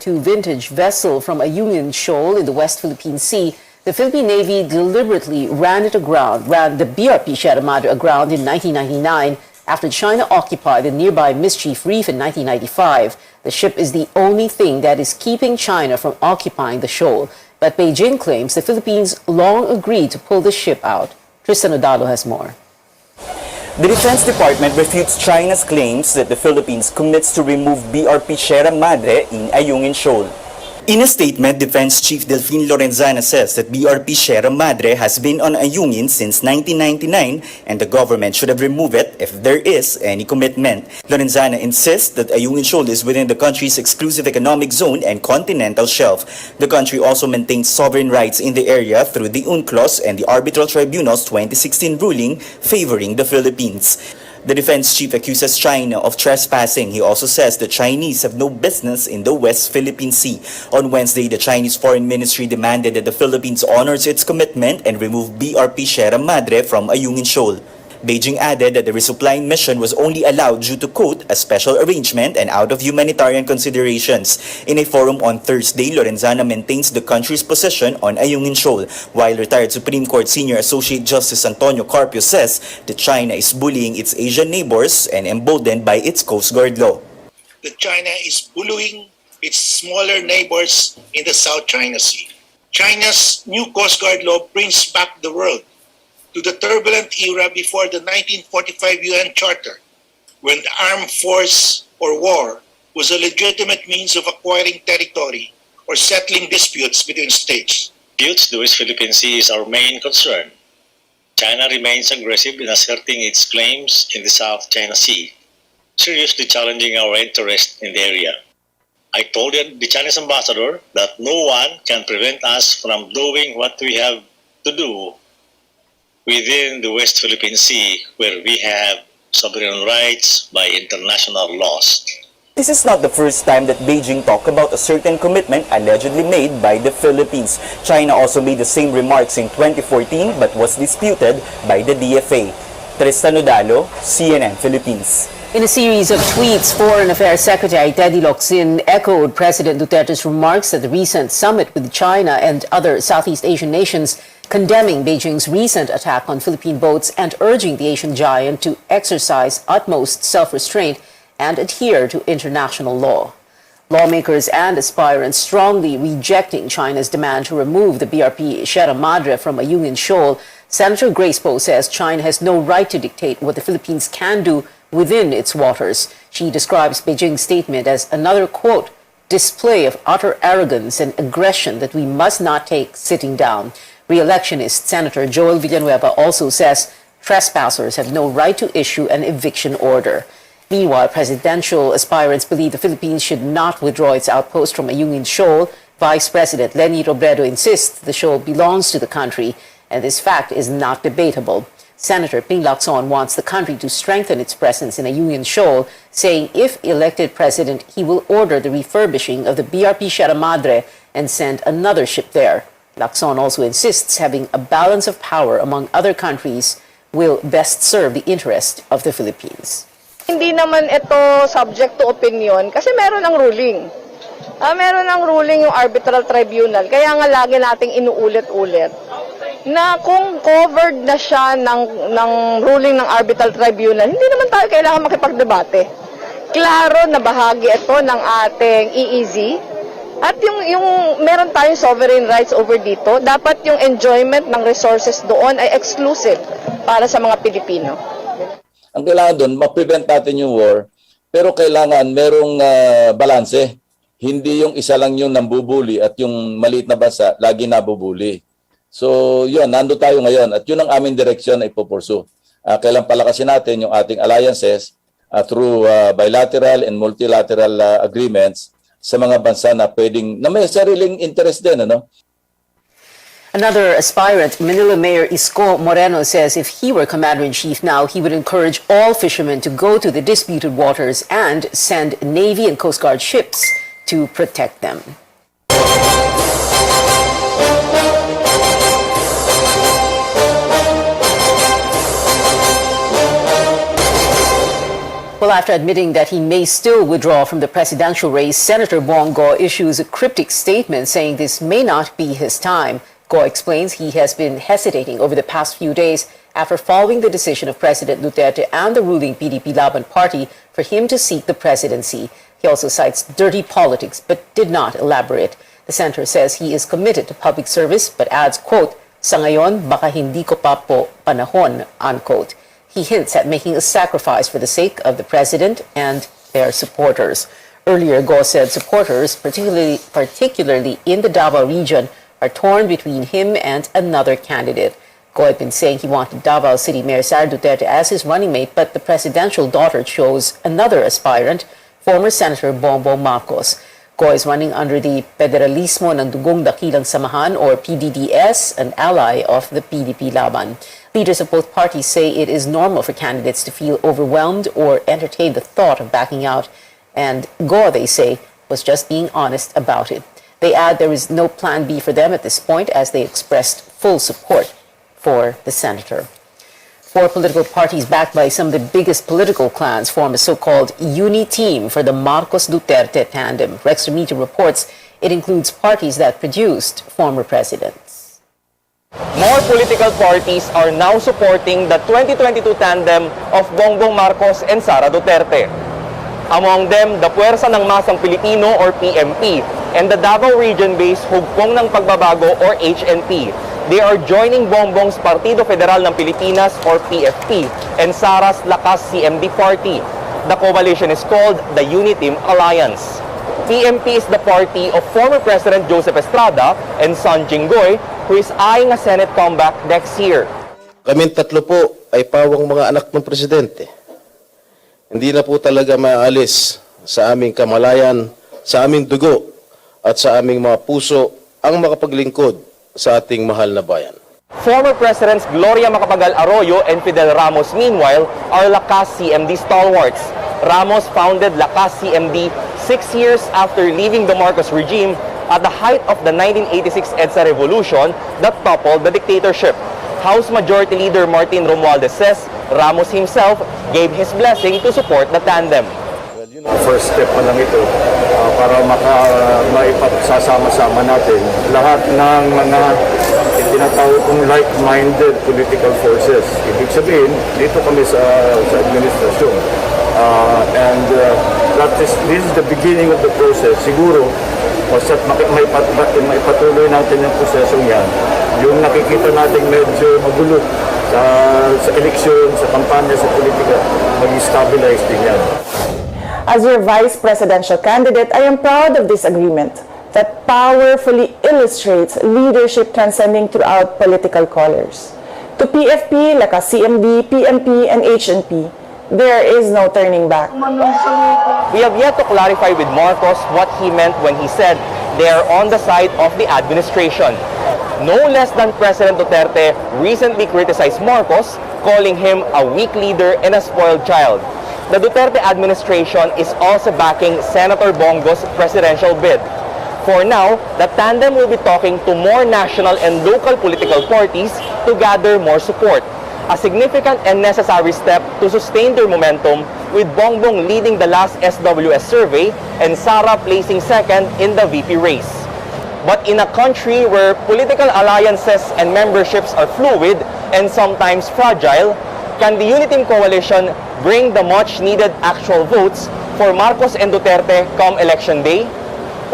II vintage vessel from Ayungin Shoal in the West Philippine Sea, the Philippine Navy deliberately ran the BRP Sierra Madre aground in 1999 after China occupied the nearby Mischief Reef in 1995. The ship is the only thing that is keeping China from occupying the shoal. But Beijing claims the Philippines long agreed to pull the ship out. Tristan Odalo has more. The Defense Department refutes China's claims that the Philippines commits to remove BRP Sierra Madre in Ayungin Shoal. In a statement, Defense Chief Delfin Lorenzana says that BRP Sierra Madre has been on Ayungin since 1999 and the government should have removed it if there is any commitment. Lorenzana insists that Ayungin Shoal is within the country's exclusive economic zone and continental shelf. The country also maintains sovereign rights in the area through the UNCLOS and the Arbitral Tribunal's 2016 ruling favoring the Philippines. The defense chief accuses China of trespassing. He also says the Chinese have no business in the West Philippine Sea. On Wednesday, the Chinese Foreign Ministry demanded that the Philippines honors its commitment and remove BRP Sierra Madre from Ayungin Shoal. Beijing added that the resupplying mission was only allowed due to, quote, a special arrangement and out of humanitarian considerations. In a forum on Thursday, Lorenzana maintains the country's position on Ayungin Shoal, while retired Supreme Court Senior Associate Justice Antonio Carpio says that China is bullying its Asian neighbors and emboldened by its Coast Guard law. That China is bullying its smaller neighbors in the South China Sea. China's new Coast Guard law brings back the world to the turbulent era before the 1945 UN Charter, when the armed force or war was a legitimate means of acquiring territory or settling disputes between states. Disputes the West Philippine Sea is our main concern. China remains aggressive in asserting its claims in the South China Sea, seriously challenging our interest in the area. I told the Chinese ambassador that no one can prevent us from doing what we have to do within the West Philippine Sea, where we have sovereign rights by international laws. This is not the first time that Beijing talked about a certain commitment allegedly made by the Philippines. China also made the same remarks in 2014 but was disputed by the DFA. Tristan Odalo, CNN Philippines. In a series of tweets, Foreign Affairs Secretary Teddy Locsin echoed President Duterte's remarks at the recent summit with China and other Southeast Asian nations, condemning Beijing's recent attack on Philippine boats and urging the Asian giant to exercise utmost self-restraint and adhere to international law. Lawmakers and aspirants strongly rejecting China's demand to remove the BRP Sierra Madre from Ayungin Shoal. Senator Grace Poe says China has no right to dictate what the Philippines can do within its waters. She describes Beijing's statement as another, quote, display of utter arrogance and aggression that we must not take sitting down. Re-electionist Senator Joel Villanueva also says trespassers have no right to issue an eviction order. Meanwhile, presidential aspirants believe the Philippines should not withdraw its outpost from Ayungin Shoal. Vice President Leni Robredo insists the shoal belongs to the country, and this fact is not debatable. Senator Ping Lacson wants the country to strengthen its presence in Ayungin Shoal, saying if elected president, he will order the refurbishing of the BRP Sierra Madre and send another ship there. Lacson also insists having a balance of power among other countries will best serve the interest of the Philippines. Hindi naman ito subject to opinion kasi meron ng ruling. Meron ng ruling yung Arbitral Tribunal. Kaya nga lagi nating inuulit-ulit na kung covered na siya ng ruling ng Arbitral Tribunal, hindi naman tayo kailangan makipagdebate. Klaro na bahagi ito ng ating EEZ. At yung meron tayong sovereign rights over dito, dapat yung enjoyment ng resources doon ay exclusive para sa mga Pilipino. Ang kailangan doon, ma-prevent natin yung war, pero kailangan merong balanse. Hindi yung isa lang yung nambubuli at yung maliit na bansa lagi nabubuli. So yun, nando tayo ngayon at yun ang aming direksyon na ipopursu. Kailan palakasin natin yung ating alliances through bilateral and multilateral agreements sa mga bansa na pwedeng, na may sariling interest din, ano? Another aspirant, Manila Mayor Isko Moreno, says if he were Commander-in-Chief now, he would encourage all fishermen to go to the disputed waters and send Navy and Coast Guard ships to protect them. Well, after admitting that he may still withdraw from the presidential race, Senator Bongo issues a cryptic statement saying this may not be his time. Go explains he has been hesitating over the past few days after following the decision of President Duterte and the ruling PDP Laban party for him to seek the presidency. He also cites dirty politics but did not elaborate. The senator says he is committed to public service but adds, quote, "Sa ngayon, baka hindi ko pa po panahon," unquote. He hints at making a sacrifice for the sake of the president and their supporters. Earlier, Go said supporters, particularly in the Davao region, are torn between him and another candidate. Go had been saying he wanted Davao City Mayor Sara Duterte as his running mate, but the presidential daughter chose another aspirant, former Senator Bongbong Marcos. Go is running under the Federalismo ng Dugong Dakilang Samahan, or PDDS, an ally of the PDP Laban. Leaders of both parties say it is normal for candidates to feel overwhelmed or entertain the thought of backing out, and Go, they say, was just being honest about it. They add there is no plan B for them at this point, as they expressed full support for the senator. Four political parties backed by some of the biggest political clans form a so-called uni-team for the Marcos-Duterte tandem. Rex Remito reports it includes parties that produced former presidents. More political parties are now supporting the 2022 tandem of Bongbong Marcos and Sara Duterte. Among them, the Puwersa ng Masang Pilipino or PMP and the Davao Region-based Hugpong ng Pagbabago or HNP. They are joining Bongbong's Partido Federal ng Pilipinas or PFP and Sara's Lakas CMD party. The coalition is called the Uniteam Alliance. PMP is the party of former President Joseph Estrada and son Jinggoy, who is eyeing a Senate comeback next year. Kaming tatlo po ay pawang mga anak ng presidente. Hindi na po talaga maalis sa aming kamalayan, sa aming dugo at sa aming mga puso ang makapaglingkod sa ating mahal na bayan. Former Presidents Gloria Macapagal Arroyo and Fidel Ramos, meanwhile, are Lakas CMD stalwarts. Ramos founded Lakas CMD 6 years after leaving the Marcos regime at the height of the 1986 EDSA revolution that toppled the dictatorship. House Majority Leader Martin Romualdez says Ramos himself gave his blessing to support the tandem. First step pa lang ito para maipasasama-sama natin lahat ng mga tinatawag kong like-minded political forces. Ibig sabihin, dito kami sa administrasyon. This is the beginning of the process. Siguro, basta't maipatuloy natin yung prosesong yan, yung nakikita natin medyo magulo sa eleksyon, sa kampanya, sa politika, mag-stabilize din yan. As your vice presidential candidate, I am proud of this agreement that powerfully illustrates leadership transcending throughout political colors. To PFP, Lakas CMD, PMP, and HNP, there is no turning back. We have yet to clarify with Marcos what he meant when he said they are on the side of the administration. No less than President Duterte recently criticized Marcos, calling him a weak leader and a spoiled child. The Duterte administration is also backing Senator Bongo's presidential bid. For now, the tandem will be talking to more national and local political parties to gather more support. A significant and necessary step to sustain their momentum, with Bongbong leading the last SWS survey and Sara placing second in the VP race. But in a country where political alliances and memberships are fluid and sometimes fragile, can the Uniteam Coalition bring the much-needed actual votes for Marcos and Duterte come Election Day?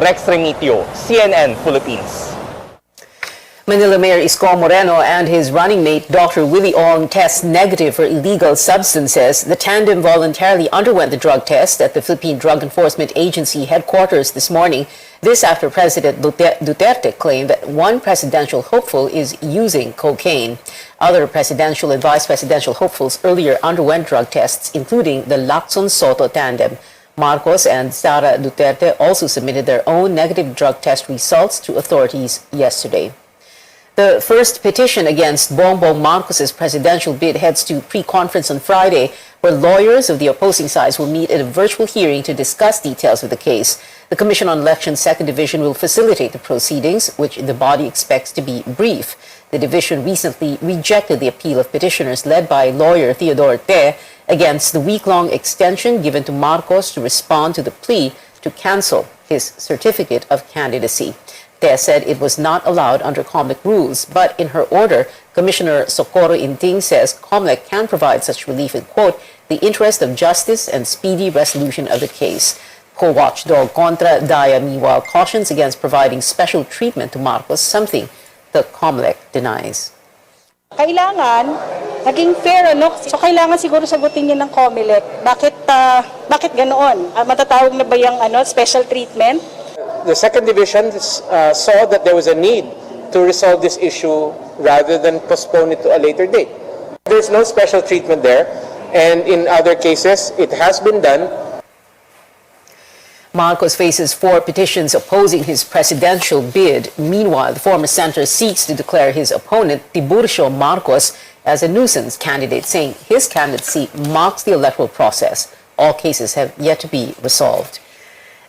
Rex Remitio, CNN Philippines. Manila Mayor Isko Moreno and his running mate Dr. Willie Ong test negative for illegal substances. The tandem voluntarily underwent the drug test at the Philippine Drug Enforcement Agency headquarters this morning. This after President Duterte claimed that one presidential hopeful is using cocaine. Other presidential and vice presidential hopefuls earlier underwent drug tests, including the Lacson Soto tandem. Marcos and Sara Duterte also submitted their own negative drug test results to authorities yesterday. The first petition against Bongbong Marcos' presidential bid heads to pre-conference on Friday, where lawyers of the opposing sides will meet at a virtual hearing to discuss details of the case. The Commission on Elections Second Division will facilitate the proceedings, which the body expects to be brief. The division recently rejected the appeal of petitioners led by lawyer Theodore Te against the week-long extension given to Marcos to respond to the plea to cancel his certificate of candidacy. Te said it was not allowed under COMELEC rules, but in her order, Commissioner Socorro Inting says COMELEC can provide such relief in, quote, the interest of justice and speedy resolution of the case. Co-watchdog Contra Daya meanwhile cautions against providing special treatment to Marcos, something the COMELEC denies. Kailangan naging fair, ano? So kailangan siguro sagutin niya ng COMELEC. Bakit ganoon? Matatawag na ba yung special treatment? The second division saw that there was a need to resolve this issue rather than postpone it to a later date. There's no special treatment there, and in other cases, it has been done. Marcos faces 4 petitions opposing his presidential bid. Meanwhile, the former senator seeks to declare his opponent, Tiburcio Marcos, as a nuisance candidate, saying his candidacy mocks the electoral process. All cases have yet to be resolved.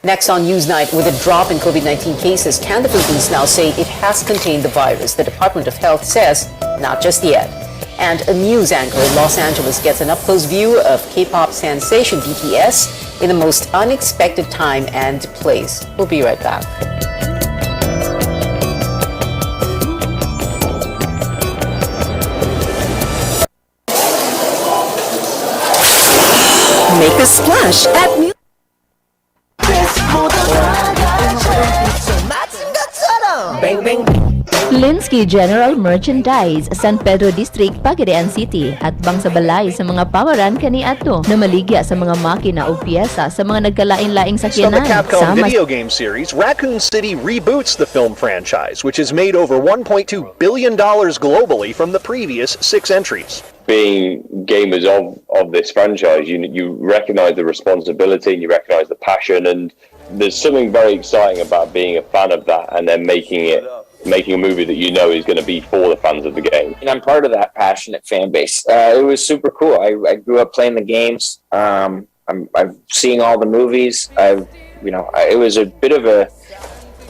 Next on Newsnight, with a drop in COVID-19 cases, can the Philippines now say it has contained the virus? The Department of Health says not just yet. And a news anchor in Los Angeles gets an up-close view of K-pop sensation BTS in the most unexpected time and place. We'll be right back. Make a splash at New Bang Bang Linsky General Merchandise, San Pedro District, Pagadian City. Hatbang sa balay sa mga pawaran kaniadto na maligya sa mga makina o piyesa sa mga nagkalain-laing sakyanan. So the Capcom video game series, Raccoon City reboots the film franchise, which has made over $1.2 billion globally from the previous 6 entries. Being gamers of this franchise, you recognize the responsibility and you recognize the passion, and there's something very exciting about being a fan of that and then making a movie that you know is going to be for the fans of the game. And I'm part of that passionate fan base. It was super cool. I grew up playing the games. I'm seeing all the movies. It was a bit of a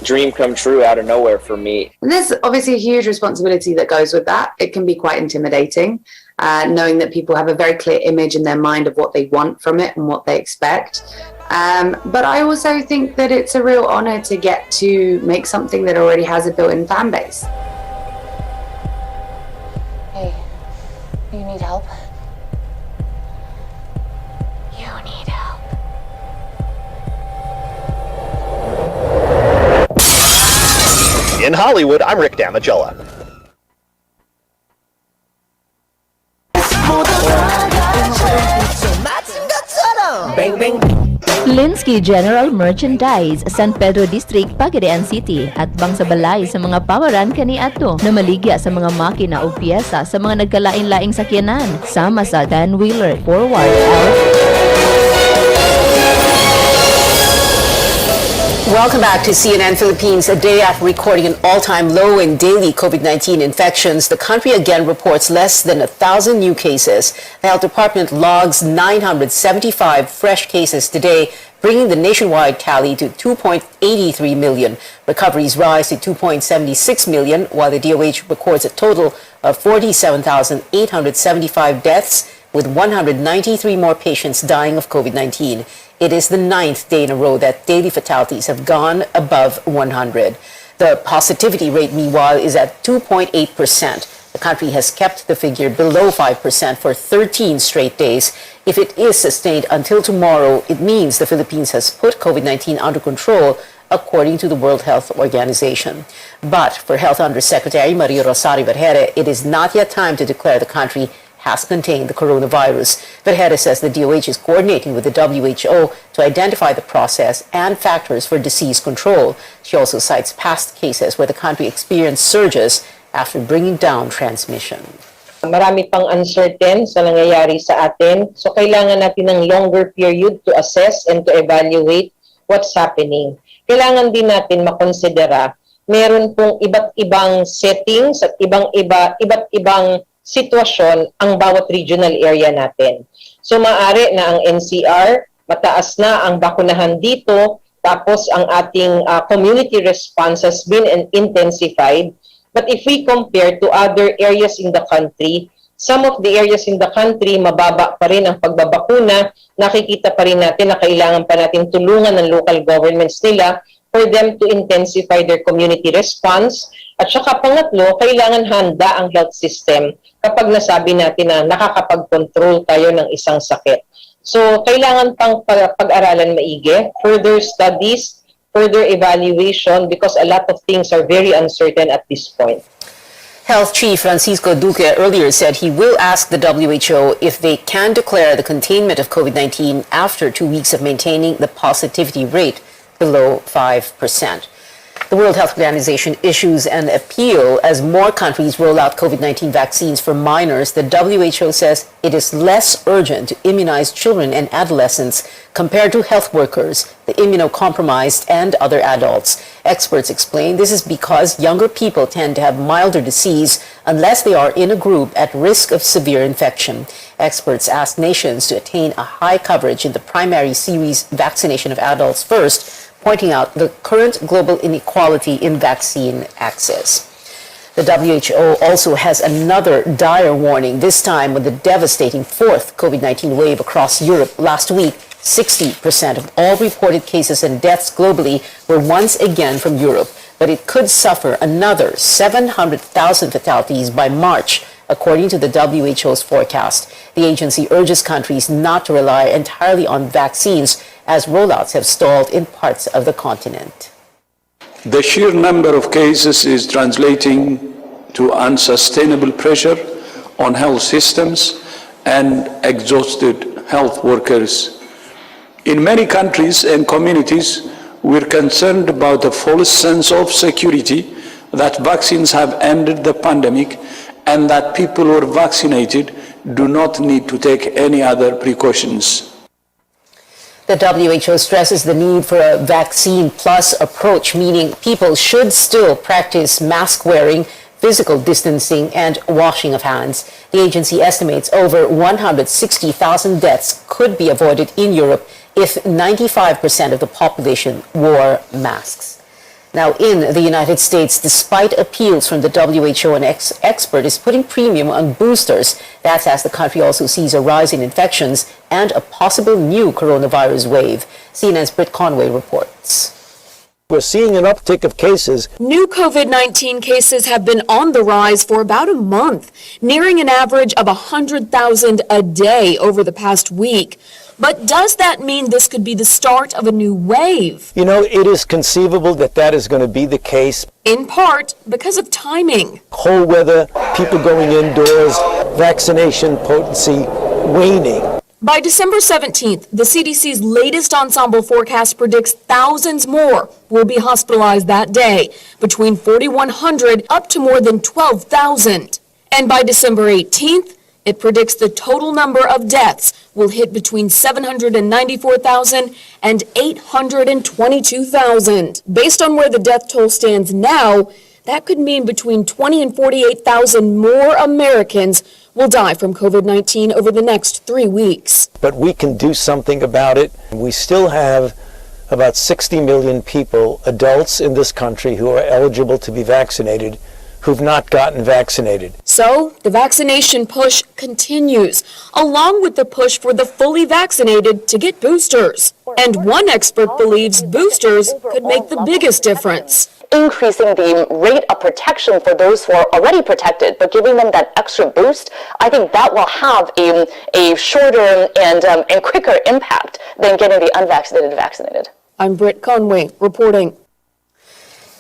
dream come true out of nowhere for me. And there's obviously a huge responsibility that goes with that. It can be quite intimidating, knowing that people have a very clear image in their mind of what they want from it and what they expect. But I also think that it's a real honor to get to make something that already has a built-in fan base. Hey, you need help? You need help. In Hollywood, I'm Rick Damigella. Bang Bang Linsky General Merchandise, San Pedro District, Pagadian City. Hatbang sa balay sa mga pawaran kaniadto na maligya sa mga makina o piyesa sa mga nagkalain-laing sakyanan. Sama sa 10-wheeler, forward, out. Welcome back to CNN Philippines. A day after recording an all-time low in daily COVID-19 infections, the country again reports less than 1,000 new cases. The Health Department logs 975 fresh cases today, bringing the nationwide tally to 2.83 million. Recoveries rise to 2.76 million, while the DOH records a total of 47,875 deaths, with 193 more patients dying of COVID-19. It is the 9th day in a row that daily fatalities have gone above 100. The positivity rate, meanwhile, is at 2.8%. The country has kept the figure below 5% for 13 straight days. If it is sustained until tomorrow, it means the Philippines has put COVID-19 under control, according to the World Health Organization. But for Health Undersecretary Maria Rosario Vergeire, it is not yet time to declare the country has contained the coronavirus. Vergeire says the DOH is coordinating with the WHO to identify the process and factors for disease control. She also cites past cases where the country experienced surges after bringing down transmission. Marami pang uncertain sa nangyayari sa atin, so kailangan natin ng longer period to assess and to evaluate what's happening. Kailangan din natin makonsidera, meron pong iba't ibang settings at iba't ibang sitwasyon ang bawat regional area natin. So maaari na ang NCR, mataas na ang bakunahan dito, Tapos ang ating community response has been intensified. But if we compare to other areas in the country, some of the areas in the country, mababa pa rin ang pagbabakuna. Nakikita pa rin natin na kailangan pa natin tulungan ng local governments nila for them to intensify their community response. At saka pangatlo, kailangan handa ang health system kapag nasabi natin na nakakapag-control tayo ng isang sakit. So, kailangan pang pag-aralan maigi, further studies, further evaluation, because a lot of things are very uncertain at this point. Health Chief Francisco Duque earlier said he will ask the WHO if they can declare the containment of COVID-19 after 2 weeks of maintaining the positivity rate below 5%. The World Health Organization issues an appeal as more countries roll out COVID-19 vaccines for minors. The WHO says it is less urgent to immunize children and adolescents compared to health workers, the immunocompromised, and other adults. Experts explain this is because younger people tend to have milder disease unless they are in a group at risk of severe infection. Experts ask nations to attain a high coverage in the primary series vaccination of adults first, pointing out the current global inequality in vaccine access. The WHO also has another dire warning, this time with the devastating fourth COVID-19 wave across Europe. Last week, 60% of all reported cases and deaths globally were once again from Europe, but it could suffer another 700,000 fatalities by March, according to the WHO's forecast. The agency urges countries not to rely entirely on vaccines as rollouts have stalled in parts of the continent. The sheer number of cases is translating to unsustainable pressure on health systems and exhausted health workers. In many countries and communities, we're concerned about a false sense of security that vaccines have ended the pandemic and that people who are vaccinated do not need to take any other precautions. The WHO stresses the need for a vaccine plus approach, meaning people should still practice mask wearing, physical distancing, and washing of hands. The agency estimates over 160,000 deaths could be avoided in Europe if 95% of the population wore masks. Now, in the United States, despite appeals from the WHO, an expert is putting premium on boosters. That's as the country also sees a rise in infections and a possible new coronavirus wave. CNN's Britt Conway reports. We're seeing an uptick of cases. New COVID-19 cases have been on the rise for about a month, nearing an average of 100,000 a day over the past week. But does that mean this could be the start of a new wave? You know, it is conceivable that that is going to be the case. In part because of timing. Cold weather, people going indoors, vaccination potency waning. By December 17th, the CDC's latest ensemble forecast predicts thousands more will be hospitalized that day, between 4,100 up to more than 12,000. And by December 18th, it predicts the total number of deaths will hit between 794,000 and 822,000. Based on where the death toll stands now, that could mean between 20 and 48,000 more Americans will die from COVID-19 over the next 3 weeks. But we can do something about it. We still have about 60 million people, adults in this country, who are eligible to be vaccinated, who've not gotten vaccinated. So the vaccination push continues, along with the push for the fully vaccinated to get boosters. And one expert believes boosters could make the biggest difference. Increasing the rate of protection for those who are already protected, but giving them that extra boost, I think that will have a shorter and quicker impact than getting the unvaccinated vaccinated. I'm Britt Conway reporting.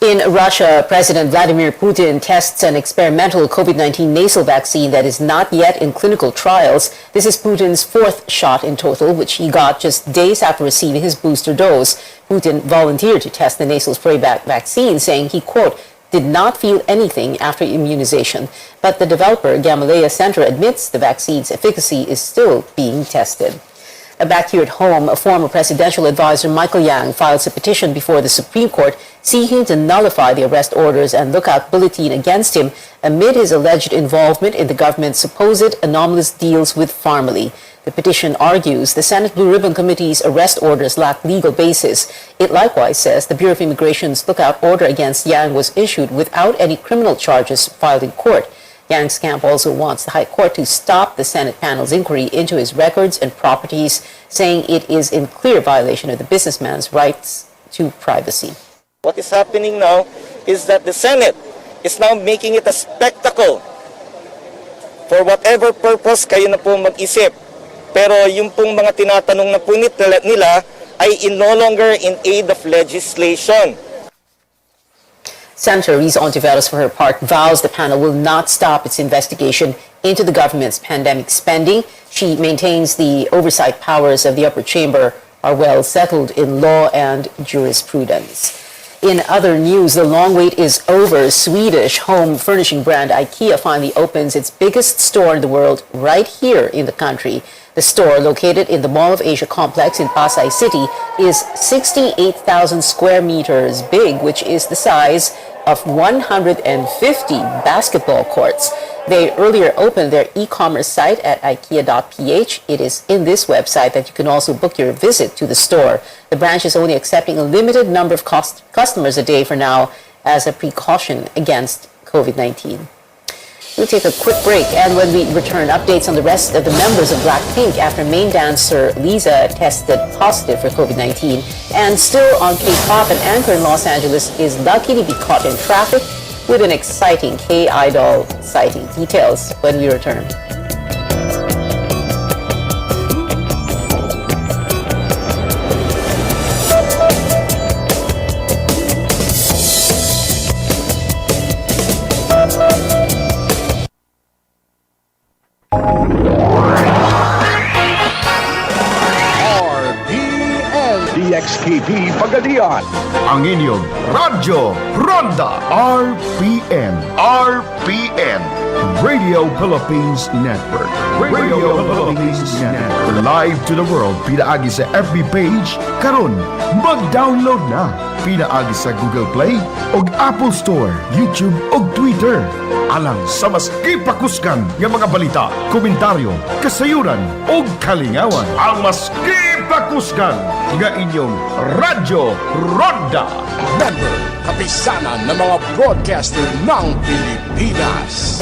In Russia, President Vladimir Putin tests an experimental COVID-19 nasal vaccine that is not yet in clinical trials. This is Putin's fourth shot in total, which he got just days after receiving his booster dose. Putin volunteered to test the nasal spray vaccine, saying he, quote, did not feel anything after immunization. But the developer, Gamaleya Center, admits the vaccine's efficacy is still being tested. Back here at home, a former presidential advisor, Michael Yang, files a petition before the Supreme Court seeking to nullify the arrest orders and lookout bulletin against him amid his alleged involvement in the government's supposed anomalous deals with Pharmaly. The petition argues the Senate Blue Ribbon Committee's arrest orders lack legal basis. It likewise says the Bureau of Immigration's lookout order against Yang was issued without any criminal charges filed in court. Yang's camp also wants the High Court to stop the Senate panel's inquiry into his records and properties, saying it is in clear violation of the businessman's rights to privacy. What is happening now is that the Senate is now making it a spectacle. For whatever purpose, kayo na po mag-isip. Pero yung pong mga tinatanong na punit nila ay no longer in aid of legislation. Senator Riza Ontiveros, for her part, vows the panel will not stop its investigation into the government's pandemic spending. She maintains the oversight powers of the upper chamber are well settled in law and jurisprudence. In other news, the long wait is over. Swedish home furnishing brand IKEA finally opens its biggest store in the world right here in the country. The store, located in the Mall of Asia complex in Pasay City, is 68,000 square meters big, which is the size of 150 basketball courts. They earlier opened their e-commerce site at ikea.ph. It is in this website that you can also book your visit to the store. The branch is only accepting a limited number of customers a day for now as a precaution against COVID-19. We'll take a quick break, and when we return, updates on the rest of the members of Blackpink after main dancer Lisa tested positive for COVID-19. And still on K-pop, an anchor in Los Angeles is lucky to be caught in traffic with an exciting K-idol sighting. Details when we return. DXKP Pagadian, ang inyong Radyo Ronda RPN. RPN, Radio Philippines Network. Radio Philippines Network. Live to the world, pinaagi sa FB page, karon mag-download na. Pinaagi sa Google Play, og Apple Store, YouTube, og Twitter. Alang sa mas kipakuskan ng mga balita, komentaryo, kasayuran, og kalingawan. Ang mas kipakuskan nga inyong Radyo Ronda. Member, kapisanan ng mga broadcaster ng Pilipinas.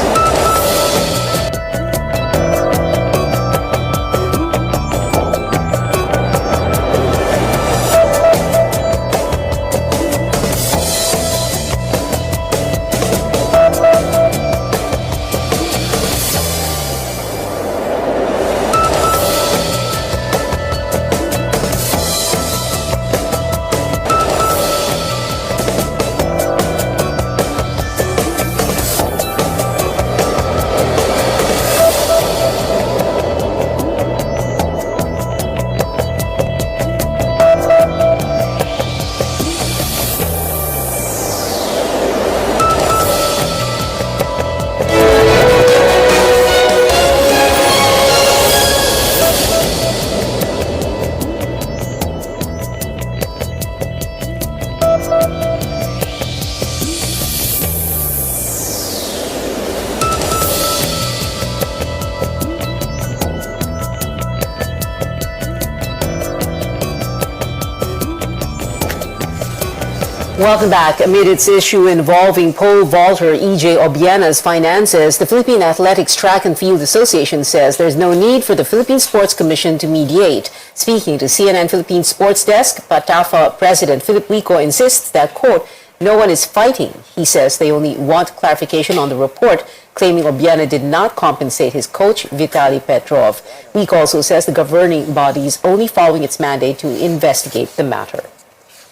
Welcome back. Amid its issue involving pole vaulter E.J. Obiena's finances, the Philippine Athletics Track and Field Association says there's no need for the Philippine Sports Commission to mediate. Speaking to CNN Philippine Sports Desk, PATAFA President Philip Wico insists that, quote, no one is fighting. He says they only want clarification on the report, claiming Obiena did not compensate his coach, Vitaly Petrov. Wico also says the governing body is only following its mandate to investigate the matter.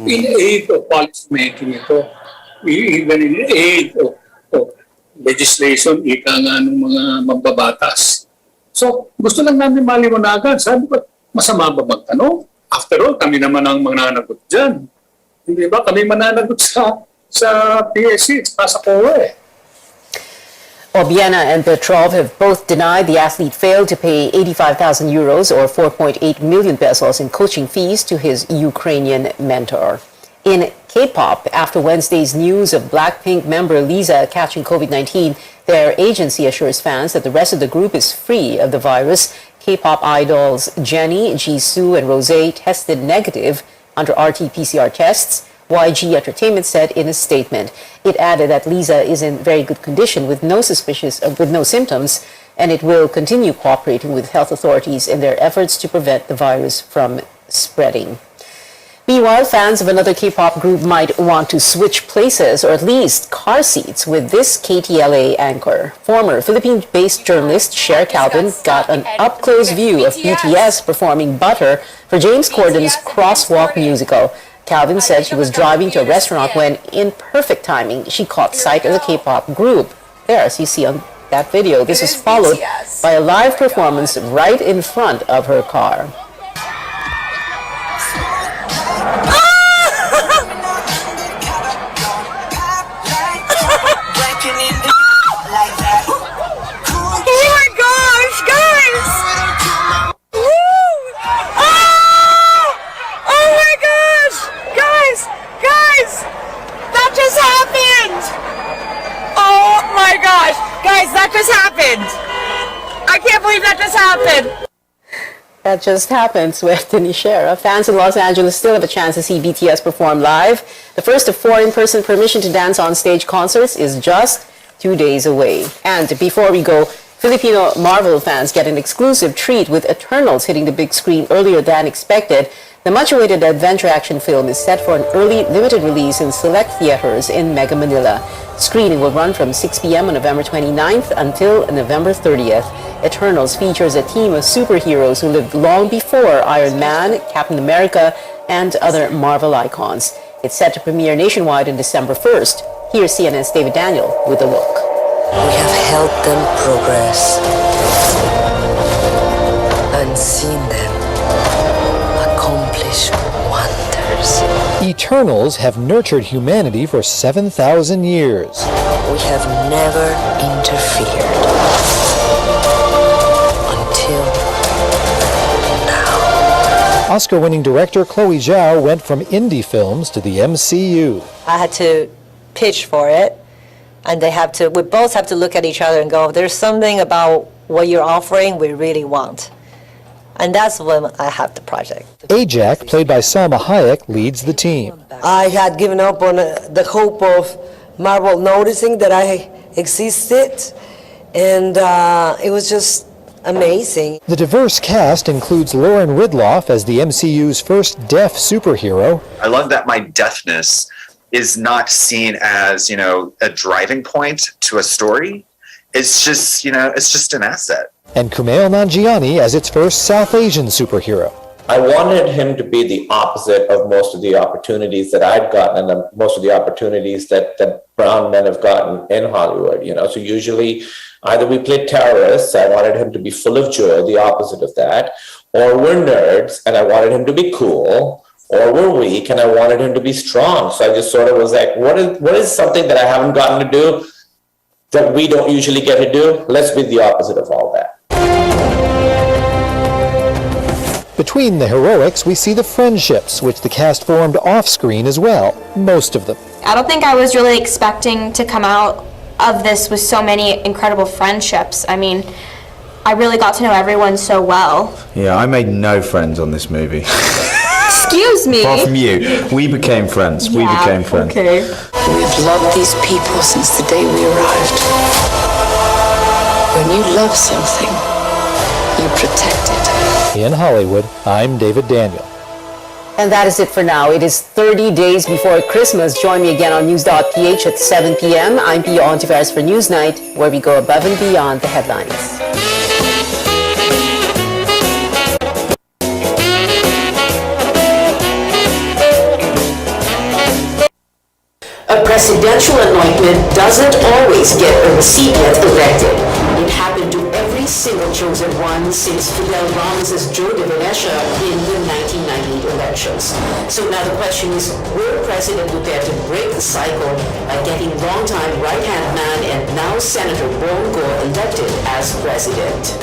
In aid of policy making ito, even in aid of legislation, ika nga ng mga mambabatas. So, gusto lang namin maliwanagan. Sabi ko, masama ba magtanong? After all, kami naman ang mananagot dyan. Hindi ba? Kami mananagot sa PSC, sa COA eh. Obiena and Petrov have both denied the athlete failed to pay 85,000 euros or 4.8 million pesos in coaching fees to his Ukrainian mentor. In K-pop, after Wednesday's news of Blackpink member Lisa catching COVID-19, their agency assures fans that the rest of the group is free of the virus. K-pop idols Jennie, Jisoo, and Rosé tested negative under RT-PCR tests, YG Entertainment said in a statement. It added that Lisa is in very good condition with no symptoms, and it will continue cooperating with health authorities in their efforts to prevent the virus from spreading. Meanwhile, fans of another K-pop group might want to switch places or at least car seats with this KTLA anchor. Former Philippine-based journalist Cher Calvin got an up-close view of BTS performing Butter for James Corden's Crosswalk musical. Calvin said she was driving to a restaurant when, in perfect timing, she caught sight of the K-pop group. There, as you see on that video, this was followed by a live performance right in front of her car. That just happened! I can't believe that just happened! That just happened, Swetini Shera. Fans in Los Angeles still have a chance to see BTS perform live. The first of 4 in-person permission to dance on stage concerts is just 2 days away. And before we go, Filipino Marvel fans get an exclusive treat with Eternals hitting the big screen earlier than expected. The much-awaited adventure action film is set for an early limited release in select theaters in Mega Manila. Screening will run from 6 p.m. on November 29th until November 30th. Eternals features a team of superheroes who lived long before Iron Man, Captain America, and other Marvel icons. It's set to premiere nationwide on December 1st. Here's CNN's David Daniel with a look. We have helped them progress and seen them accomplish wonders. Eternals have nurtured humanity for 7,000 years. We have never interfered until now. Oscar-winning director Chloe Zhao went from indie films to the MCU. I had to pitch for it, and we both have to look at each other and go, there's something about what you're offering we really want. And that's when I have the project. Ajak, played by Salma Hayek, leads the team. I had given up on the hope of Marvel noticing that I existed, and it was just amazing. The diverse cast includes Lauren Ridloff as the MCU's first deaf superhero. I love that my deafness is not seen as, a driving point to a story. It's just, it's just an asset. And Kumail Nanjiani as its first South Asian superhero. I wanted him to be the opposite of most of the opportunities that I've gotten and most of the opportunities that brown men have gotten in Hollywood. So usually either we play terrorists, I wanted him to be full of joy, the opposite of that, or we're nerds and I wanted him to be cool, or we're weak and I wanted him to be strong. So I just sort of was like, what is something that I haven't gotten to do that we don't usually get to do? Let's be the opposite of all that. Between the heroics, we see the friendships, which the cast formed off-screen as well, most of them. I don't think I was really expecting to come out of this with so many incredible friendships. I mean, I really got to know everyone so well. Yeah, I made no friends on this movie. Excuse me? Apart from you. We became friends. Yeah, we became friends. Okay. We've loved these people since the day we arrived. When you love something, you protect it. In Hollywood, I'm David Daniel. And that is it for now. It is 30 days before Christmas. Join me again on News.ph at 7 p.m. I'm Pia Ontiveros for Newsnight, where we go above and beyond the headlines. A presidential anointment doesn't always get a recipient elected. It happened to every single chosen one since Fidel Ramos' Joe de Venecia in the 1990 elections. So now the question is, will President Duterte break the cycle by getting longtime right-hand man and now Senator Bongo elected as president?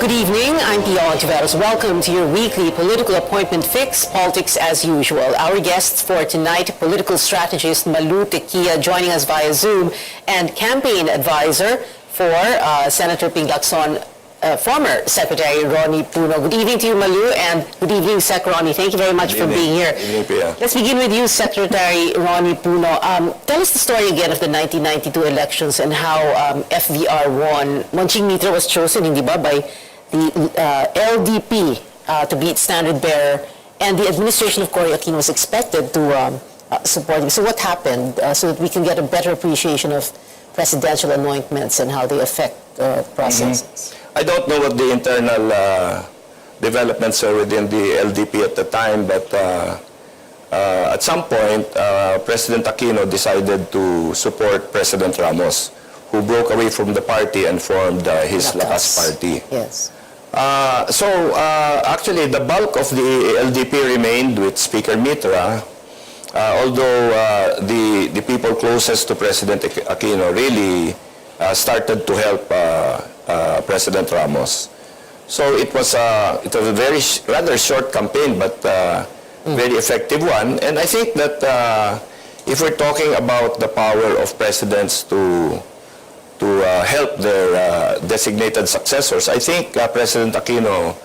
Good evening, I'm Pia Ontiveros. Welcome to your weekly political appointment fix, politics as usual. Our guests for tonight, political strategist Malu Tequia joining us via Zoom, and campaign advisor for Senator Ping Lacson, former Secretary Ronnie Puno. Good evening to you, Malu, and good evening, Sec Ronnie. Thank you very much for being here. Let's begin with you, Secretary Ronnie Puno. Tell us the story again of the 1992 elections and how FVR won. Monching Mitra was chosen, hindi ba, by the LDP to be its standard bearer, and the administration of Cory Aquino was expected to support him. So what happened so that we can get a better appreciation of presidential anointments and how they affect processes? I don't know what the internal developments are within the LDP at the time, but at some point, President Aquino decided to support President Ramos, who broke away from the party and formed his Lakas party. Yes. Actually, the bulk of the LDP remained with Speaker Mitra, although the people closest to President Aquino really started to help President Ramos. So it was a very rather short campaign, but very effective one. And I think that if we're talking about the power of presidents to help their designated successors, I think President Aquino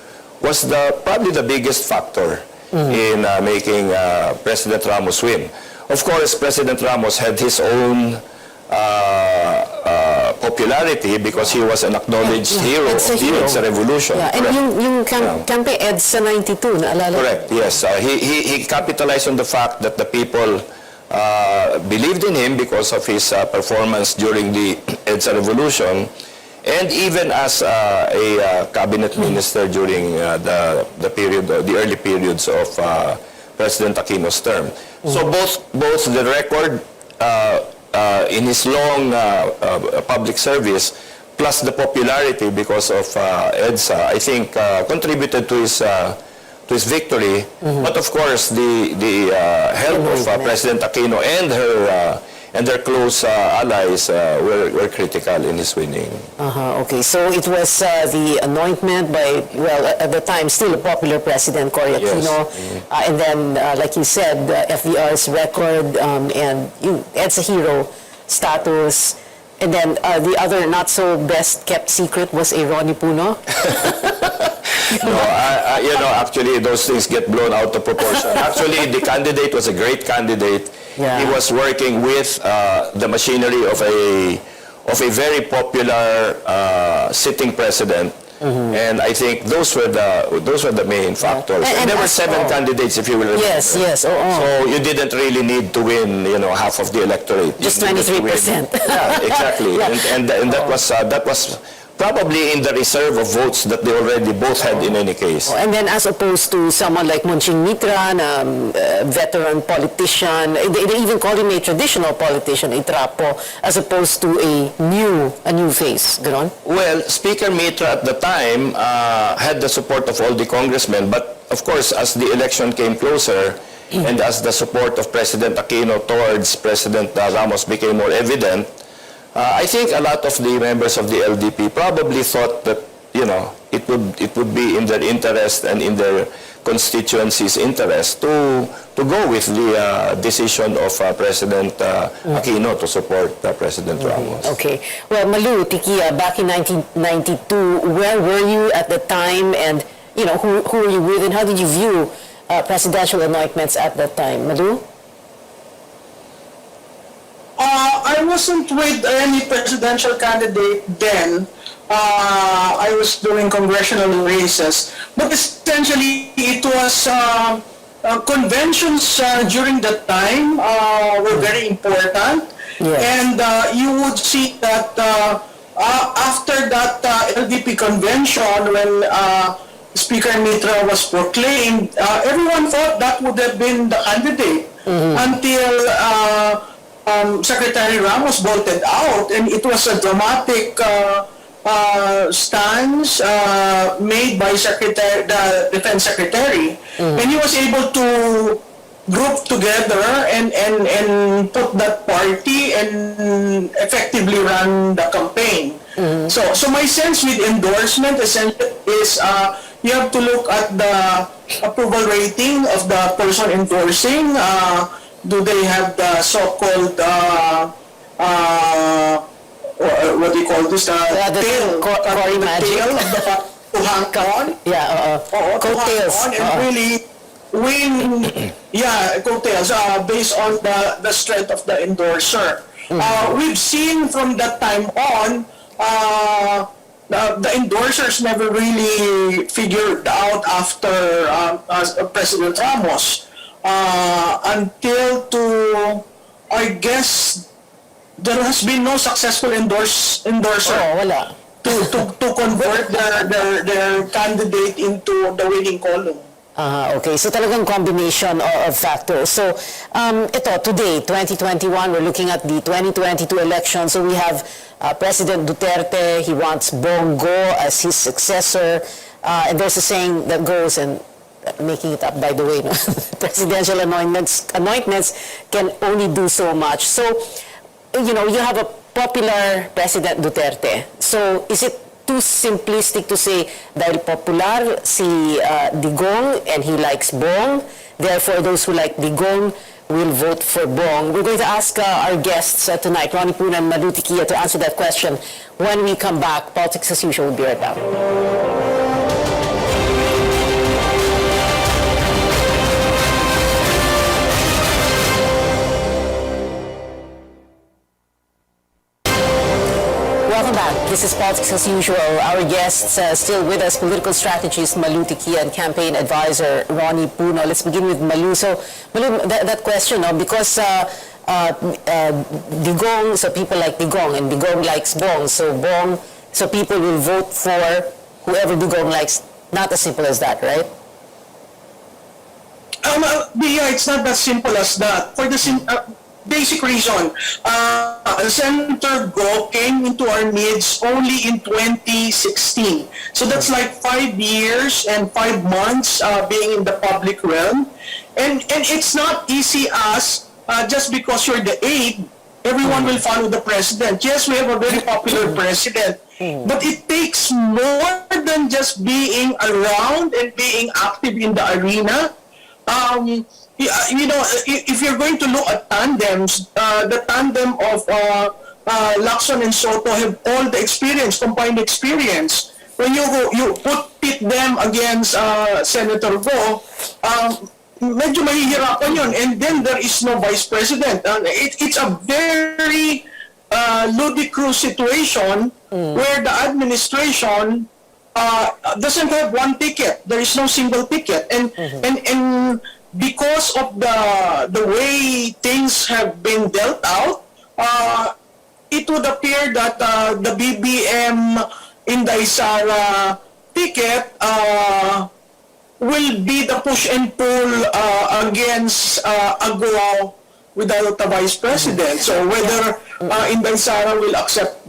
was probably the biggest factor in making President Ramos win. Of course, President Ramos had his own popularity because he was an acknowledged hero of the EDSA revolution. Yeah, and yung campaign EDSA 92, naalala? Correct, yes. He capitalized on the fact that the people believed in him because of his performance during the EDSA revolution, and even as a cabinet minister during the early periods of President Aquino's term. So both the record in his long public service plus the popularity because of EDSA, I think contributed to his victory. But of course, the help of President Aquino and their close allies were critical in his winning. Okay, so it was the anointment by, well, at the time, still a popular president, Cory Aquino, and then, like you said, FVR's record and EDSA hero status, and then the other not-so-best kept secret was a Ronnie Puno. No, actually, those things get blown out of proportion. Actually, the candidate was a great candidate. He was working with the machinery of a very popular sitting president, and I think those were the main factors. And there were 7 candidates, if you will remember. Yes. So you didn't really need to win, half of the electorate. Just 23%. Yeah, exactly. And that was probably in the reserve of votes that they already both had in any case. And then as opposed to someone like Monching Mitra, a veteran politician, they even call him a traditional politician, a trapo, as opposed to a new face. Ganon? Well, Speaker Mitra at the time had the support of all the congressmen, but of course, as the election came closer, and as the support of President Aquino towards President Ramos became more evident, I think a lot of the members of the LDP probably thought that, it would be in their interest and in their constituency's interest to go with the decision of President Aquino to support President Ramos. Okay. Well, Malu Tequia, back in 1992, where were you at the time, and who were you with, and how did you view presidential anointments at that time? Malu? I wasn't with any presidential candidate then. I was doing congressional races. But essentially, it was conventions during that time were very important. And you would see that after that LDP convention, when Speaker Mitra was proclaimed, everyone thought that would have been the candidate until Secretary Ramos bolted out, and it was a dramatic stance made by the Defense Secretary, and he was able to group together and put that party and effectively run the campaign. So my sense with endorsement essentially is you have to look at the approval rating of the person endorsing. Do they have the so-called what do you call this? Tail, the tail of the to hang on. To hang on and really win. Coattails based on the strength of the endorser. We've seen from that time on. The endorsers never really figured out after President Ramos until I guess there has been no successful endorser to convert their candidate into the winning column. Okay, so talagang combination of factors. So, today, 2021, we're looking at the 2022 election. So we have President Duterte, he wants Bongo as his successor. And there's a saying that goes, and making it up by the way, no? Presidential anointments can only do so much. So, you have a popular President Duterte. So is it too simplistic to say dahil popular si Digong and he likes Bong, therefore those who like Digong will vote for Bong? We're going to ask our guests tonight, Ronnie Puno and Malu Tiquia, to answer that question when we come back. Politics as usual, we'll be right back. Welcome back. This is Politics as usual. Our guests still with us, political strategist Malu Tiquia and campaign advisor Ronnie Puno. Let's begin with Malu. So, Malu, that question, because Digong, so people like Digong, and Digong likes Bong, so people will vote for whoever Digong likes. Not as simple as that, right? It's not that simple as that. For the basic reason, Senator Go came into our midst only in 2016. So that's like 5 years and 5 months being in the public realm. And it's not easy as just because you're the aide, everyone will follow the president. Yes, we have a very popular president, but it takes more than just being around and being active in the arena. If you're going to look at tandems, the tandem of Lacson and Soto have all the experience, combined experience. When you pit them against Senator Go, medyo mahihirapan yun. And then there is no vice president. It's a very ludicrous situation where the administration doesn't have one ticket. There is no single ticket. And because of the way things have been dealt out, it would appear that the BBM Inday Sara ticket will be the push and pull against Ago without a vice president. So whether Inday Sara will accept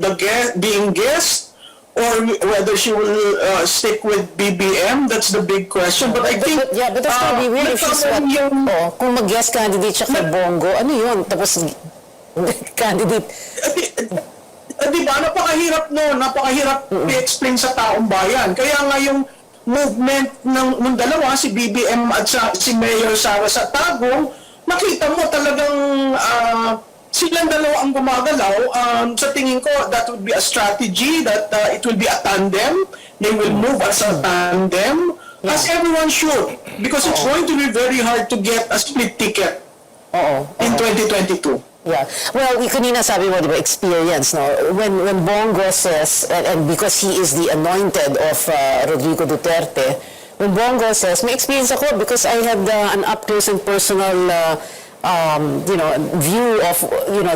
being guest, or whether she will stick with BBM, that's the big question. But I think... But that's going to be weird if she's kung mag-guest candidate siya kay Bongo, ano yun? Tapos, candidate... Diba, napakahirap napakahirap i-explain sa taong bayan. Kaya nga yung movement ng dalawa, si BBM at si Mayor Sara sa Tagum, makita mo talagang... silang dalawa ang gumagalaw. Sa tingin ko, that would be a strategy, that it will be a tandem. They will move as a tandem, as everyone should, because it's going to be very hard to get a split ticket in 2022. Yeah. Well, kanina sabi mo, diba, experience, no? When Bongo says, and because he is the anointed of Rodrigo Duterte, when Bongo says, may experience ako because I had an up-close and personal view of,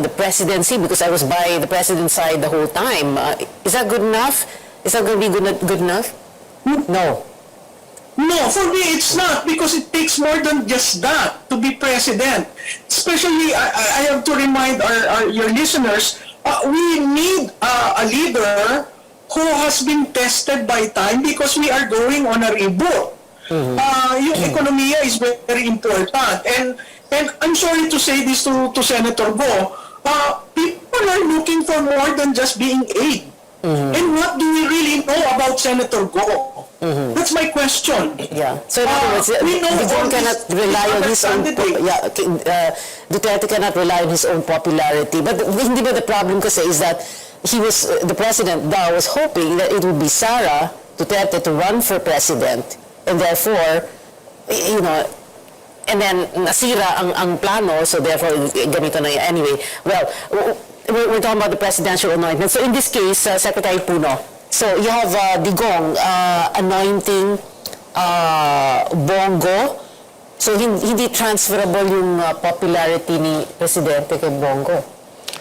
the presidency because I was by the president's side the whole time. Is that good enough? Is that going to be good enough? No. No, for me it's not, because it takes more than just that to be president. Especially, I have to remind your listeners, we need a leader who has been tested by time because we are going on a reboot. Yung ekonomiya is very important. And I'm sorry to say this to Senator Go, people are looking for more than just being aid. And what do we really know about Senator Go? That's my question. Yeah. So in other words, Digong cannot rely on his own. Duterte cannot rely on his own popularity. But hindi ba the problem kasi is that the president daw was hoping that it would be Sara Duterte to run for president, and therefore, you know, and then nasira ang plano, so therefore ganito na yan. Anyway, well, we're talking about the presidential anointment. So in this case, Secretary Puno, so you have Digong anointing Bongo. So hindi transferable yung popularity ni Presidente kay Bongo.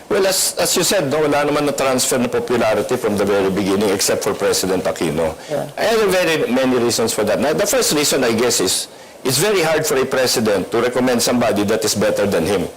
Well, as you said, no, wala naman na-transfer na popularity from the very beginning except for President Aquino. Yeah. I have very many reasons for that. Now, the first reason, I guess, is it's very hard for a president to recommend somebody that is better than him.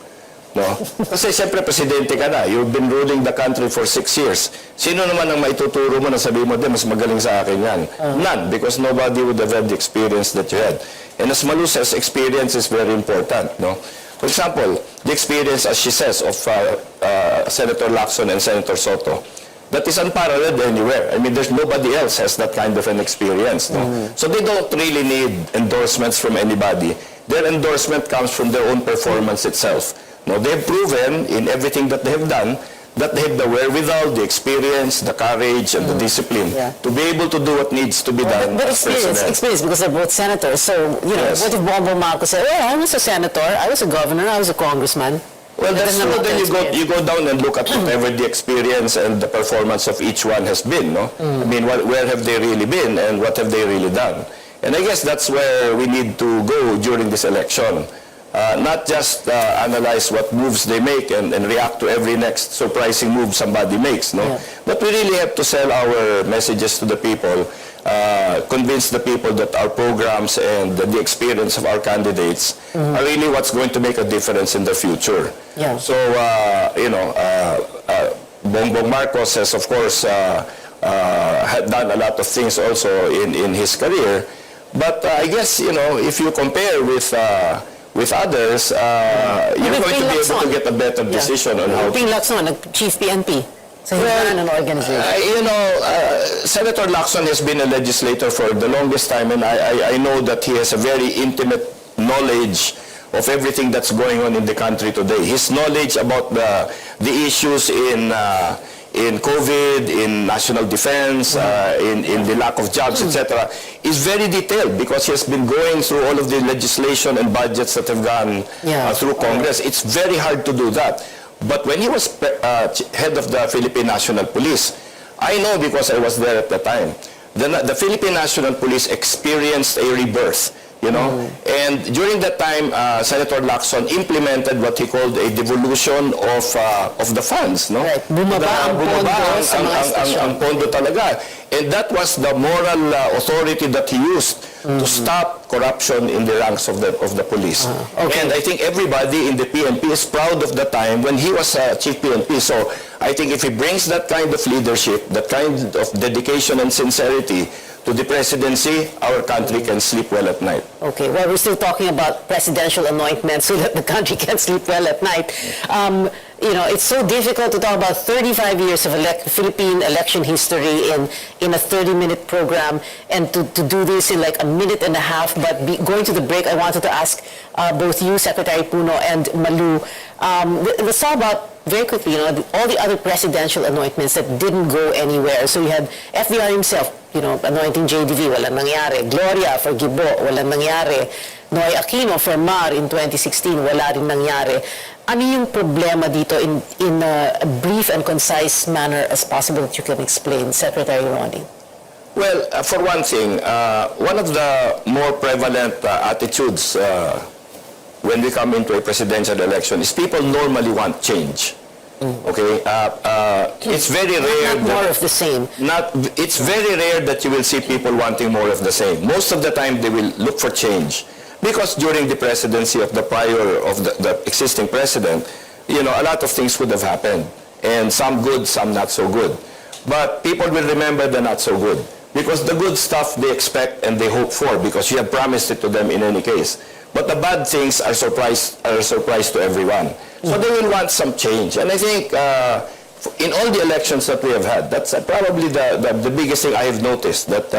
No? Kasi siyempre, presidente ka na. You've been ruling the country for 6 years. Sino naman ang maituturo mo na sabi mo, mas magaling sa akin yan? None, because nobody would have had the experience that you had. And as Malu says, experience is very important. No? For example, the experience, as she says, of Senator Lacson and Senator Soto, that is unparalleled anywhere. I mean, there's nobody else has that kind of an experience. No? So they don't really need endorsements from anybody. Their endorsement comes from their own performance itself. No, they've proven in everything that they have done that they have the wherewithal, the experience, the courage, and the discipline to be able to do what needs to be done. But experience, because they're both senators. So, you know, what if Bongbong Marcos said, "Oh, I was a senator, I was a governor, I was a congressman"? Well, that's true. Then you go down and look at whatever the experience and the performance of each one has been. No, I mean, where have they really been, and what have they really done? And I guess that's where we need to go during this election. Not just analyze what moves they make and react to every next surprising move somebody makes, no? But we really have to sell our messages to the people, convince the people that our programs and the experience of our candidates are really what's going to make a difference in the future. So, you know, Bongbong Marcos has, of course, had done a lot of things also in his career. But I guess, you know, if you compare with others, you're going to be able to get a better decision on how to... Lacson, Chief PNP. So he ran an organization. You know, Senator Lacson has been a legislator for the longest time, and I know that he has a very intimate knowledge of everything that's going on in the country today. His knowledge about the issues in COVID, in national defense, in the lack of jobs, etc., is very detailed because he has been going through all of the legislation and budgets that have gone through Congress. It's very hard to do that. But when he was head of the Philippine National Police, I know because I was there at the time, the Philippine National Police experienced a rebirth. You know, and during that time, Senator Lacson implemented what he called a devolution of the funds, no? Right. Bumaba ang pondo talaga. And that was the moral authority that he used to stop corruption in the ranks of the police. And I think everybody in the PNP is proud of the time when he was Chief PNP. So I think if he brings that kind of leadership, that kind of dedication and sincerity to the presidency, our country can sleep well at night. Okay, well, we're still talking about presidential anointment so that the country can sleep well at night. You know, it's so difficult to talk about 35 years of Philippine election history in a 30-minute program, and to do this in like a minute and a half. But going to the break, I wanted to ask both you, Secretary Puno, and Malu, let's talk about very quickly, you know, all the other presidential anointments that didn't go anywhere. So you had FDR himself, you know, anointing JDV, walang nangyari. Gloria for Gibo, walang nangyari. Noy Aquino for Mar in 2016, wala rin nangyari. Ano yung problema dito in a brief and concise manner as possible that you can explain, Secretary Ronnie? Well, for one thing, one of the more prevalent attitudes when we come into a presidential election is people normally want change. Okay, it's very rare. Not more of the same. It's very rare that you will see people wanting more of the same. Most of the time, they will look for change, because during the presidency of the the existing president, you know, a lot of things would have happened, and some good, some not so good. But people will remember the not so good. Because the good stuff they expect and they hope for, because you have promised it to them in any case. But the bad things are a surprise to everyone. So they will want some change. And I think in all the elections that we have had, that's probably the biggest thing I have noticed, that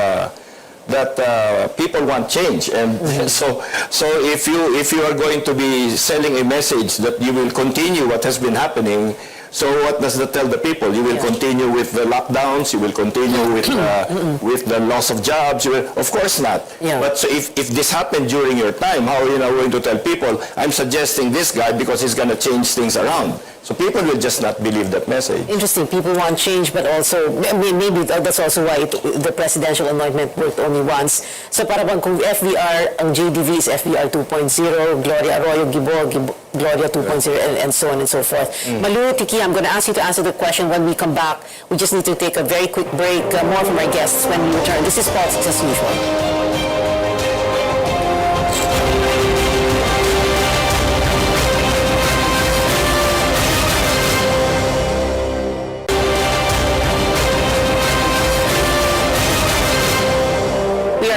people want change. And so if you are going to be selling a message that you will continue what has been happening, so what does that tell the people? You will continue with the lockdowns, you will continue with the loss of jobs. Of course not. But so if this happened during your time, how are you now going to tell people, I'm suggesting this guy because he's going to change things around? So people will just not believe that message. Interesting. People want change, but also, maybe that's also why the presidential anointment worked only once. So para bang kung FVR, ang JDV is FVR 2.0, Gloria Arroyo, Gloria 2.0, and so on and so forth. Malu, Tiki, I'm going to ask you to answer the question when we come back. We just need to take a very quick break. More from our guests when we return. This is Politics as Usual.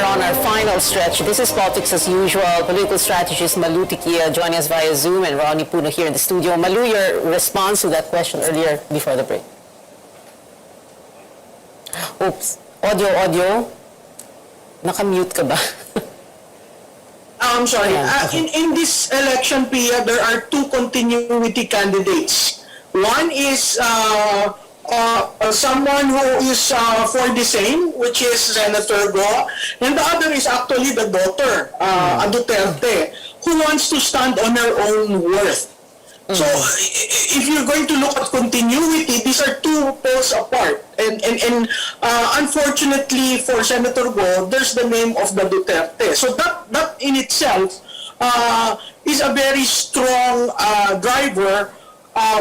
On our final stretch. This is Politics as Usual. Political strategist Malu Tiquia joining us via Zoom, and Ronnie Puno here in the studio. Malu, your response to that question earlier before the break. Oops. Audio. Naka-mute ka ba? I'm sorry. Okay. In this election, Pia, there are two continuity candidates. One is someone who is for the same, which is Senator Go, and the other is actually the daughter, Duterte, who wants to stand on her own worth. So if you're going to look at continuity, these are two poles apart. And unfortunately for Senator Go, there's the name of the Duterte. So that in itself is a very strong driver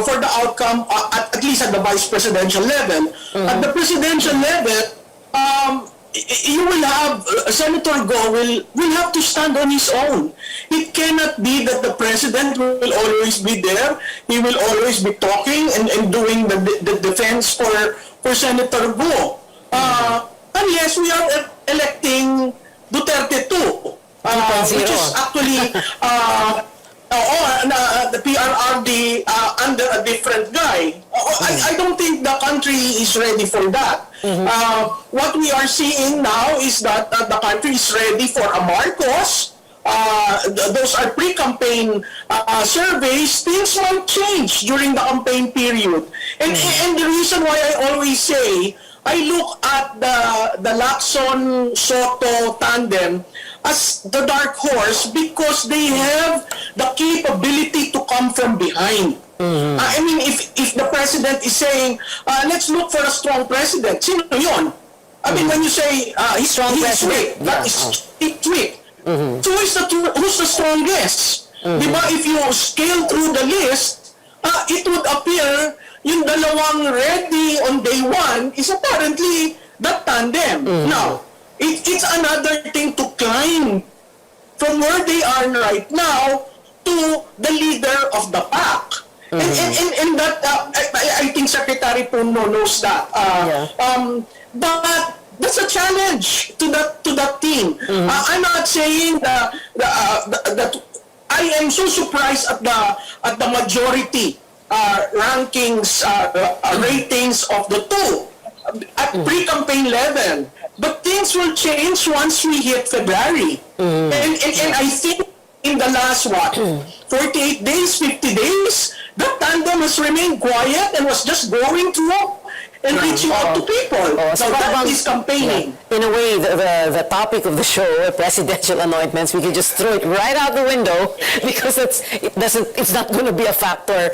for the outcome, at least at the vice presidential level. At the presidential level, you will have Senator Go will have to stand on his own. It cannot be that the president will always be there. He will always be talking and doing the defense for Senator Go. Unless we are electing Duterte 2, which is actually the PRRD under a different guy. I don't think the country is ready for that. What we are seeing now is that the country is ready for a Marcos. Those are pre-campaign surveys. Things might change during the campaign period. And the reason why I always say, I look at the Lacson-Soto tandem as the dark horse because they have the capability to come from behind. I mean, if the president is saying, let's look for a strong president, sino yun? I mean, when you say he's weak, that is weak. So who's the strongest? Diba, if you scale through the list, it would appear yung dalawang ready on day one is apparently that tandem. Now, it's another thing to climb from where they are right now to the leader of the pack. And that, I think Secretary Puno knows that. But that's a challenge to that team. I'm not saying that I am so surprised at the majority rankings, ratings of the two at pre-campaign level. But things will change once we hit February. And I think in the last, 48 days, 50 days, that tandem has remained quiet and was just going through and reaching out to people. So that is campaigning. In a way, the topic of the show, presidential anointments, we can just throw it right out the window because it's not going to be a factor,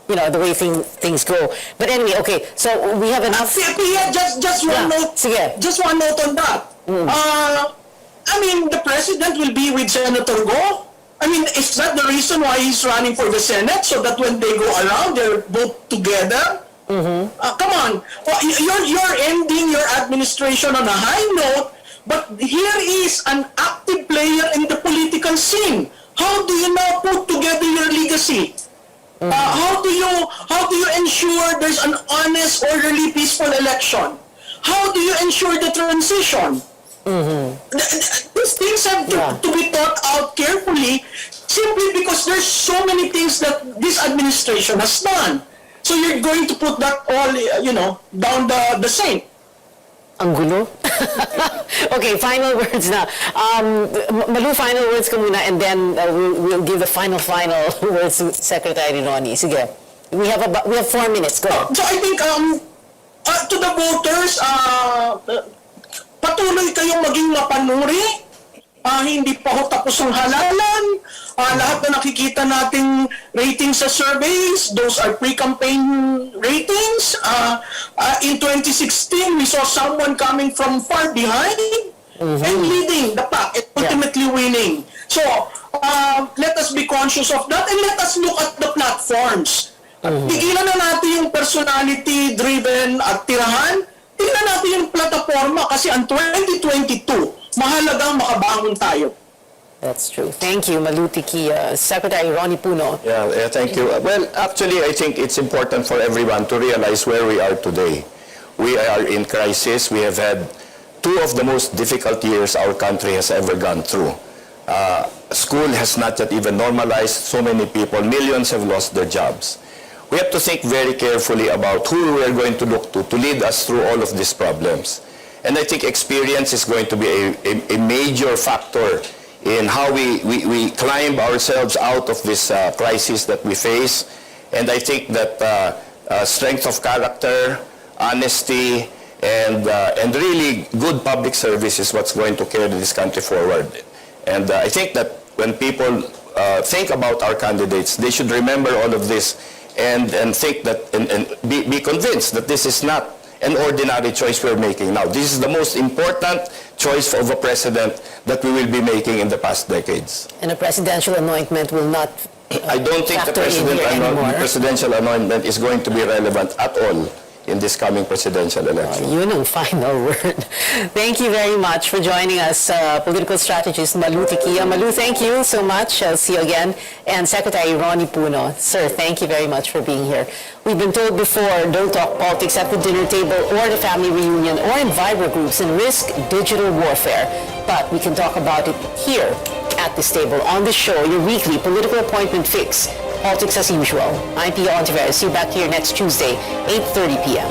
you know, the way things go. But anyway, okay, so we have enough. Just one note. Just one note on that. I mean, the president will be with Senator Go. I mean, is that the reason why he's running for the Senate? So that when they go around, they're both together? Come on. You're ending your administration on a high note, but here is an active player in the political scene. How do you now put together your legacy? How do you ensure there's an honest, orderly, peaceful election? how do you ensure the transition? These things have to be thought out carefully, simply because there's so many things that this administration has done. So you're going to put that all, down the sink. Ang gulo. Okay, final words na. Malu, final words ka muna, and then we'll give the final words to Secretary Ronnie. Sige. We have 4 minutes. Go ahead. So I think to the voters, patuloy kayong maging mapanuri. Hindi pa ho tapos ang halalan. Lahat na nakikita nating ratings sa surveys, those are pre-campaign ratings. In 2016, we saw someone coming from far behind and leading the pack and ultimately winning. So let us be conscious of that, and let us look at the platforms. Tigilan na natin yung personality-driven at tirahan. Tingnan natin yung plataforma, kasi ang 2022, mahalagang makabangon tayo. That's true. Thank you, Malu Tiquia. Secretary Ronnie Puno. Yeah, thank you. Well, actually, I think it's important for everyone to realize where we are today. We are in crisis. We have had 2 of the most difficult years our country has ever gone through. School has not yet even normalized. So many people, millions have lost their jobs. We have to think very carefully about who we are going to look to lead us through all of these problems. And I think experience is going to be a major factor in how we climb ourselves out of this crisis that we face. And I think that strength of character, honesty, and really good public service is what's going to carry this country forward. And I think that when people think about our candidates, they should remember all of this and think that and be convinced that this is not an ordinary choice we're making now. This is the most important choice of a president that we will be making in the past decades. And a presidential anointment will not I don't think the presidential anointment is going to be relevant at all in this coming presidential election. Yun ang final word. Thank you very much for joining us, political strategist Malu Tiquia. Malu, thank you so much. I'll see you again. And Secretary Ronnie Puno. Sir, thank you very much for being here. We've been told before, don't talk politics at the dinner table or the family reunion or in Viber groups and risk digital warfare. But we can talk about it here at this table on the show, your weekly political appointment fix. Politics as usual. I'm Pia Ontiveros. See you back here next Tuesday, 8:30 p.m.